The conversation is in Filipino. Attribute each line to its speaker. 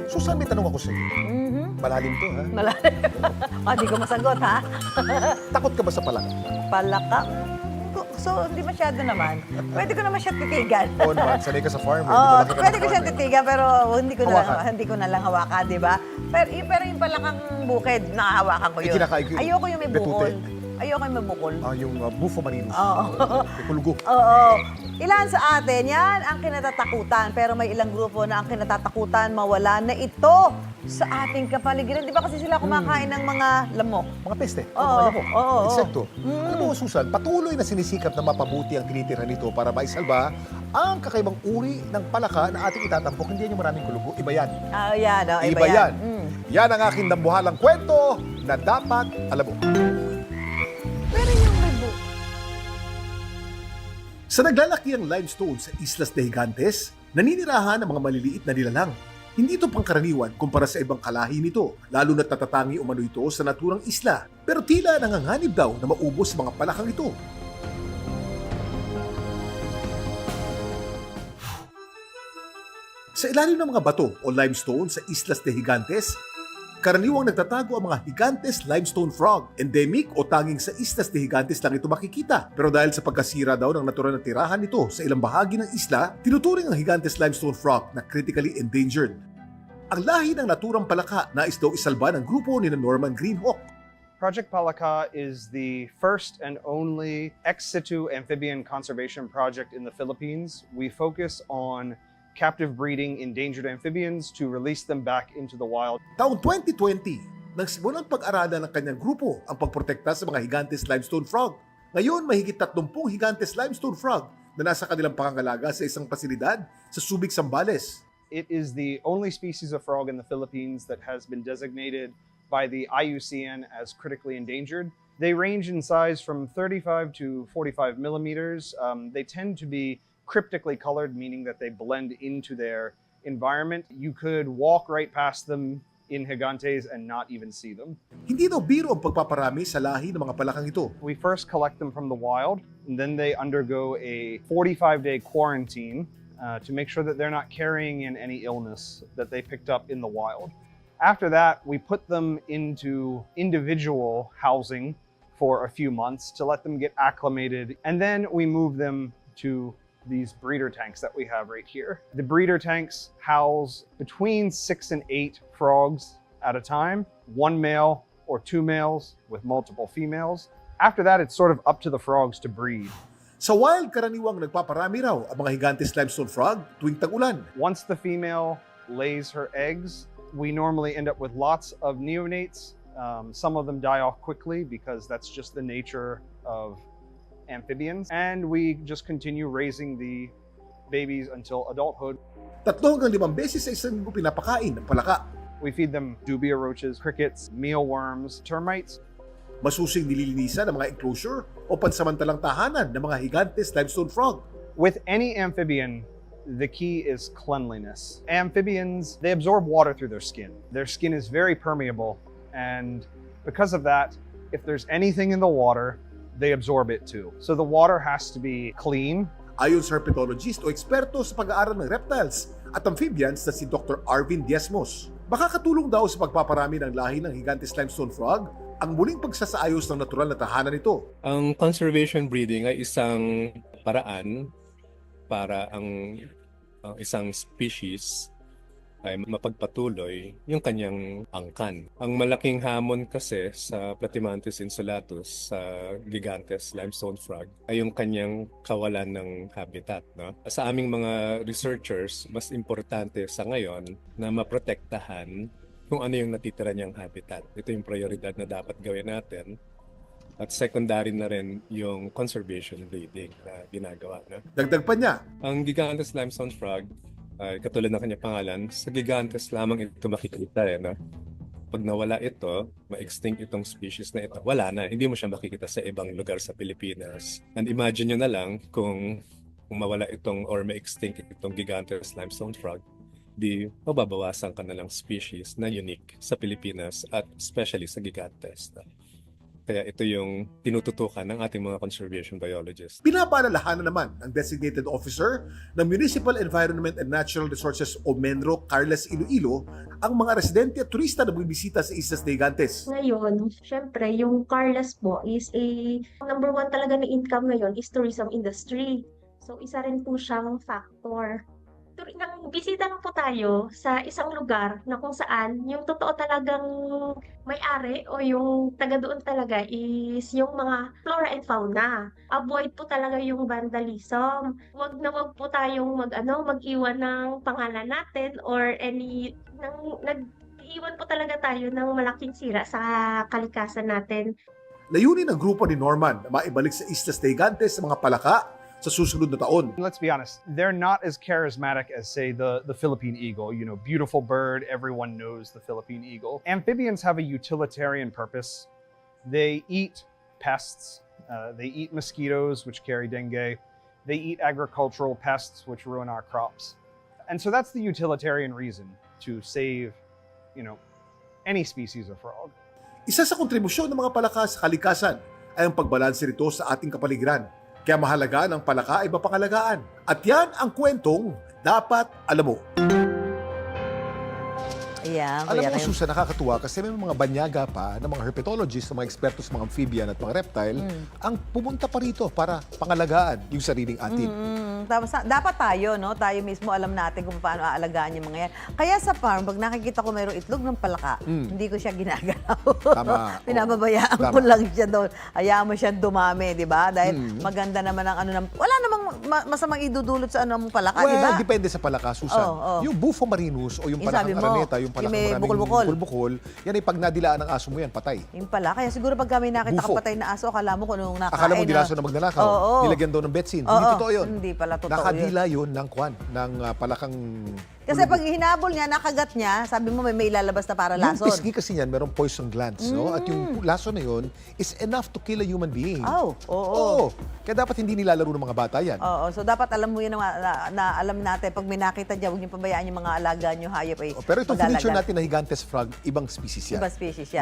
Speaker 1: Susan, may tanong ako sa iyo. Malalim to, ha?
Speaker 2: Malalim. Di ko masagot, ha?
Speaker 1: Takot ka ba sa palaka?
Speaker 2: Palaka. So, hindi masyado naman. Pwede ko naman siya titigan.
Speaker 1: Oo naman, sanay ka sa farm. eh. Di ba
Speaker 2: Oo,
Speaker 1: laki ka ng
Speaker 2: pwede ko siya
Speaker 1: farm, eh?
Speaker 2: titigan, pero
Speaker 1: Hawakan.
Speaker 2: hindi ko na lang hawakan, di ba? Pero yung palakang bukid, nakahawakan ko yun.
Speaker 1: kinakain ko yun.
Speaker 2: Ayoko yung may
Speaker 1: Betute.
Speaker 2: bukol. Ayoko yung may bukol.
Speaker 1: Yung bufo marinus.
Speaker 2: Oo.
Speaker 1: May kulugo.
Speaker 2: Oo. Ilan sa atin, yan ang kinatatakutan. Pero may ilang grupo na ang kinatatakutan mawala na ito sa ating kapaligiran. Di ba kasi sila kumakain ng mga lamok?
Speaker 1: Mga peste.
Speaker 2: Oo,
Speaker 1: Mga lamok.
Speaker 2: oo, oo.
Speaker 1: Insekto. Alam mo, Susan, patuloy na sinisikap na mapabuti ang tinitira nito para maisalba ang kakaibang uri ng palaka na ating itatampok. Hindi yan yung maraming kulugo. Iba yan.
Speaker 2: Yan.
Speaker 1: Iba yan. Yan ang aking dambuhalang kwento na dapat alam mo.
Speaker 2: Pero yung may bukol.
Speaker 1: Sa naglalakiang limestone sa Islas de Gigantes, naninirahan ang mga maliliit na nilalang. Hindi ito pangkaraniwan kumpara sa ibang kalahi nito, lalo na't natatangi umano ito sa naturang isla. Pero tila nanganganib daw na maubos sa mga palakang ito. Sa ilalim ng mga bato o limestone sa Islas de Gigantes, karaniwang nagtatago ang mga Gigantes limestone frog. Endemic o tanging sa Islas de Gigantes lang ito makikita. Pero dahil sa pagkasira daw ng natural na tirahan nito sa ilang bahagi ng isla, tinuturing ang Gigantes limestone frog na critically endangered. Ang lahi ng naturang palaka nais daw isalba ng grupo ni Norman Greenhawk.
Speaker 3: Project Palaka is the first and only ex situ amphibian conservation project in the Philippines. We focus on captive breeding endangered amphibians to release them back into the wild.
Speaker 1: Taong 2020, nagsimulang pag-aralan ng kanyang grupo ang pagprotekta sa mga Gigantes limestone frog. Ngayon, mahigit 30 Gigantes limestone frog na nasa kanilang pangangalaga sa isang pasilidad sa Subic, Zambales.
Speaker 3: It is the only species of frog in the Philippines that has been designated by the IUCN as critically endangered. They range in size from 35 to 45 millimeters. They tend to be cryptically colored, meaning that they blend into their environment. You could walk right past them in Gigantes and not even see them.
Speaker 1: Hindi daw biro ang pagpaparami sa lahi ng mga palakang ito.
Speaker 3: We first collect them from the wild, and then they undergo a 45-day quarantine to make sure that they're not carrying in any illness that they picked up in the wild. After that, we put them into individual housing for a few months to let them get acclimated, and then we move them to these breeder tanks that we have right here. The breeder tanks house between 6 and 8 frogs at a time, one male or two males with multiple females. After that, it's sort of up to the frogs to breed.
Speaker 1: Sa wild, karaniwang nagpaparami raw ang mga Gigantes limestone frog tuwing tag-ulan.
Speaker 3: Once the female lays her eggs, we normally end up with lots of neonates. Some of them die off quickly because that's just the nature of amphibians. And we just continue raising the babies until adulthood.
Speaker 1: 3 hanggang 5 beses sa isang linggo pinapakain ng palaka.
Speaker 3: We feed them dubia roaches, crickets, mealworms, termites.
Speaker 1: Masusing nililinisan ang mga enclosure o pansamantalang tahanan ng mga Gigantes limestone frog.
Speaker 3: With any amphibian, the key is cleanliness. Amphibians, they absorb water through their skin. Their skin is very permeable, and because of that, if there's anything in the water, they absorb it too. So the water has to be clean.
Speaker 1: Ayon sa herpetologist o eksperto sa pag-aaral ng reptiles at amphibians na si Dr. Arvin Diezmos, makakatulong daw sa pagpaparami ng lahi ng Gigantes limestone frog ang muling pagsasaayos ng natural na tahanan nito.
Speaker 4: Ang conservation breeding ay isang paraan para ang isang species ay mapagpatuloy yung kanyang angkan. Ang malaking hamon kasi sa Platymantis insulatus, sa Gigantes limestone frog, ay yung kanyang kawalan ng habitat. No? Sa aming mga researchers, mas importante sa ngayon na maprotektahan kung ano yung natitira niyang habitat. Ito yung prioridad na dapat gawin natin. At secondary na rin yung conservation breeding na ginagawa. No?
Speaker 1: Dagdag pa niya,
Speaker 4: Ang Gigantes limestone frog, ay katulad ng kanyang pangalan, sa Gigantes lamang ito makikita. No? Pag nawala ito, ma-extinct itong species na ito, wala na. Hindi mo siya makikita sa ibang lugar sa Pilipinas. And imagine nyo na lang kung mawala itong or ma-extinct itong Gigantes limestone frog, di mababawasan ka na lang species na unique sa Pilipinas at especially sa Gigantes. Kaya ito yung tinututukan ng ating mga conservation biologists.
Speaker 1: Pinapaalalahanan naman ng Designated Officer ng Municipal Environment and Natural Resources o MENRO, Carles Iloilo, ang mga residente at turista na bumibisita sa Islas de Gigantes.
Speaker 5: Ngayon, syempre, yung Carlas po is number one talaga na income ngayon is tourism industry. So, isa rin po siyang factor. Nang bisita lang po tayo sa isang lugar na kung saan yung totoo talagang may-ari o yung taga doon talaga is yung mga flora and fauna. Avoid po talaga yung vandalism. Wag na wag po tayong mag-iwan ng pangalan natin or nag-iwan po talaga tayo ng malaking sira sa kalikasan natin.
Speaker 1: Layunin ng grupo ni Norman na maibalik sa Islas de Gigantes sa mga palaka sa susunod na taon.
Speaker 3: Let's be honest, they're not as charismatic as, say, the Philippine eagle. You know, beautiful bird, everyone knows the Philippine eagle. Amphibians have a utilitarian purpose. They eat pests, they eat mosquitoes, which carry dengue, they eat agricultural pests, which ruin our crops. And so that's the utilitarian reason to save, you know, any species of frog.
Speaker 1: Isa sa kontribusyon ng mga palaka sa kalikasan ay ang pagbalanse nito sa ating kapaligiran. Kaya mahalaga ng palaka ay mapangalagaan. At yan ang kwentong dapat alam mo.
Speaker 2: Ayan,
Speaker 1: Alam
Speaker 2: kuya
Speaker 1: mo,
Speaker 2: kayo.
Speaker 1: Susan, nakakatuwa kasi may mga banyaga pa ng mga herpetologists, ng mga eksperto sa mga amphibian at mga reptile, ang pumunta pa rito para pangalagaan yung sariling atin.
Speaker 2: Tapos dapat tayo, no? Tayo mismo alam natin kung paano aalagaan yung mga yan. Kaya sa farm, pag nakikita ko mayroong itlog ng palaka, hindi ko siya ginagalaw.
Speaker 1: Tama.
Speaker 2: Pinababayaan
Speaker 1: Oo.
Speaker 2: ko
Speaker 1: Tama.
Speaker 2: lang siya doon. Hayaan mo siya dumami, di ba? Dahil maganda naman ang wala namang masamang idudulot sa ng palaka, di ba?
Speaker 1: Well, depende sa palaka, Susan.
Speaker 2: Oo.
Speaker 1: Yung Bufo marinus o yung
Speaker 2: Yung sabi
Speaker 1: palakang
Speaker 2: mo,
Speaker 1: araneta, yung palakang
Speaker 2: yung may
Speaker 1: maraming
Speaker 2: bukol-bukol.
Speaker 1: bukol-bukol, yan ay pag nadilaan ng aso mo yan, patay.
Speaker 2: Yung pala. Kaya siguro pag kami nakita
Speaker 1: Bufo.
Speaker 2: kapatay na aso, akala mo kung anong nakain.
Speaker 1: Akala mo dilaso na magnanakaw,
Speaker 2: Oo.
Speaker 1: nilagyan daw ng betsin.
Speaker 2: Oo.
Speaker 1: Hindi totoo yun.
Speaker 2: Hindi pala totoo
Speaker 1: Nakadila yun ng kwan, ng palakang...
Speaker 2: Kasi pag hinabol niya, nakagat niya, sabi mo may ilalabas na para
Speaker 1: Yung
Speaker 2: lason.
Speaker 1: pisngi kasi niyan, merong poison glands, no? At yung laso na yun is enough to kill a human being.
Speaker 2: Oh, oo.
Speaker 1: Oo. Kaya dapat hindi nilalaro ng mga bata yan.
Speaker 2: Oo, so dapat alam mo yun na alam natin. Pag may nakita dyan, huwag niyo pabayaan yung mga alaga niyo hayop ay
Speaker 1: Pero itong
Speaker 2: mag-alaga.
Speaker 1: feature natin na Gigantes frog, ibang species yan.
Speaker 2: Ibang species yan.